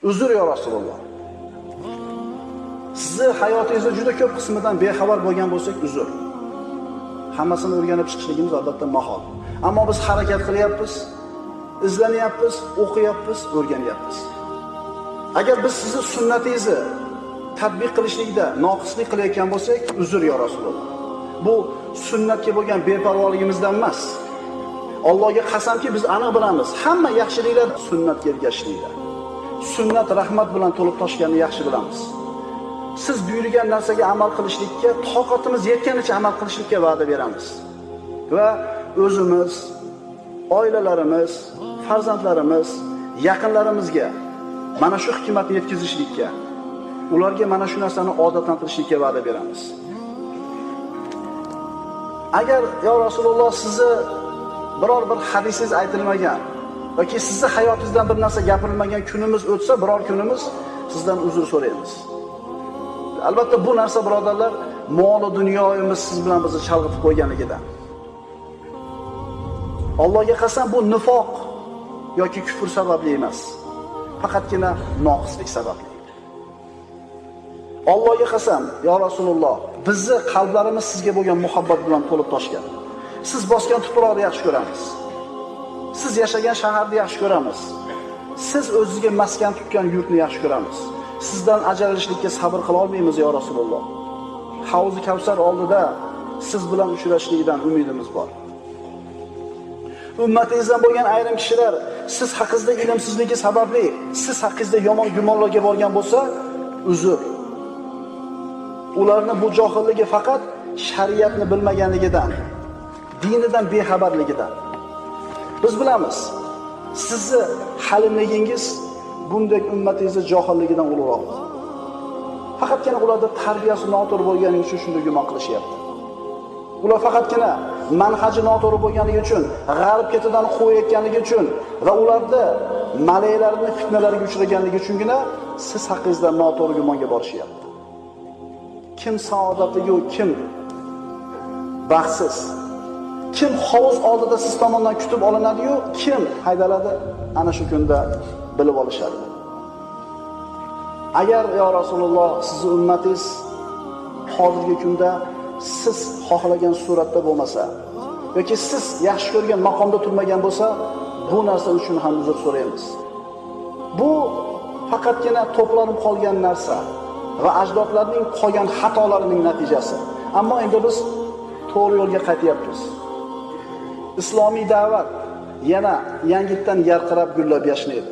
Uzr ya Rasululloh. Sizni hayotingizni juda ko'p qismidan bexabar bo'lgan bo'lsak, uzr. Hammasini o'rganib chiqishligimiz albatta mahol. Ammo biz harakat qilyapmiz, izlanyapmiz, o'qiyapmiz, o'rganyapmiz. Agar biz sizni sunnatingizni tatbiq qilishlikda noqislik qilayotgan bo'lsak, uzr ya Rasululloh. Bu sunnatga bo'lgan beparvoligimizdan emas. Allohga qasamki, biz aniq bilamiz, hamma yaxshiliklar sunnatga ergashishlikda. Sunnat rahmat bilan to'lib toshganini yaxshi bilamiz. Siz buyurgan narsaga amal qilishlikka, toqatimiz yetganicha amal qilishlikka va'da beramiz. Va o'zimiz, oilalarimiz, farzandlarimiz, yaqinlarimizga mana shu hikmatni yetkazishlikka, ularga mana shu narsani odatlantirishlikka va'da beramiz. Agar yo Rasululloh sizni biror bir hadisingiz aytilmagan yoki sizni hayotingizdan bir narsa gapirilmagan kunimiz o'tsa, biror kunimiz sizdan uzr so'raymiz. Albatta bu narsa birodarlar, mol dunyoyimiz siz bilan bizni chalg'itib qo'yganligidan. Allohga qasam bu nifoq yoki kufr sababli emas. Faqatgina noqislik sababli. Allohga qasam, yo Rasululloh, bizni qalblarimiz sizga bo'lgan muhabbat bilan to'lib toshgan. Siz bosgan tuproqni yaxshi ko'ramiz. Siz yashagan shaharni yaxshi ko'ramiz. Siz o'zingizga maskan tutgan yurtni yaxshi ko'ramiz. Sizdan ajralishlikka sabr qila olmaymiz yo Rasululloh. Havzi Kavsar oldida siz bilan uchrashishlikdan umidimiz bor. Ummatingizdan bo'lgan ayrim kishilar siz haqingizda ilmsizligi sababli siz haqingizda yomon gumonlarga borgan bo'lsa, uzr. Ularning bu johilligi faqat shariatni bilmaganligidan, dinidan bexabarligidan. Biz bilamiz, sizni halimligingiz bunday ummatingizni johilligidan ulug'roq. Faqatgina ularda tarbiyasi noto'g'ri bo'lgani uchun shunday gumon qilishyapti. Ular faqatgina manhaji noto'g'ri bo'lganligi uchun, g'arb ketidan qo'yayotganligi uchun va ularda malaklarning fitnalariga uchraganligi uchungina siz haqingizda noto'g'ri gumonga borishyapti. Kim saodatligu, kim baxtsiz, kim hovuz oldida siz tomonidan kutib olinadi-yu, kim haydaladi, ana shu kunda bilib olishadi. Agar yo Rasululloh sizni ummatingiz hozirgi kunda siz xohlagan suratda bo'lmasa yoki siz yaxshi ko'rgan maqomda turmagan bo'lsa, bu narsa uchun ham uzr so'raymiz. Bu faqatgina to'planib qolgan narsa va ajdodlarning qolgan xatolarining natijasi. Ammo endi biz to'g'ri yo'lga qaytyapmiz. Islomiy da'vat yana yangitdan yarqirab gullab yashnaydi.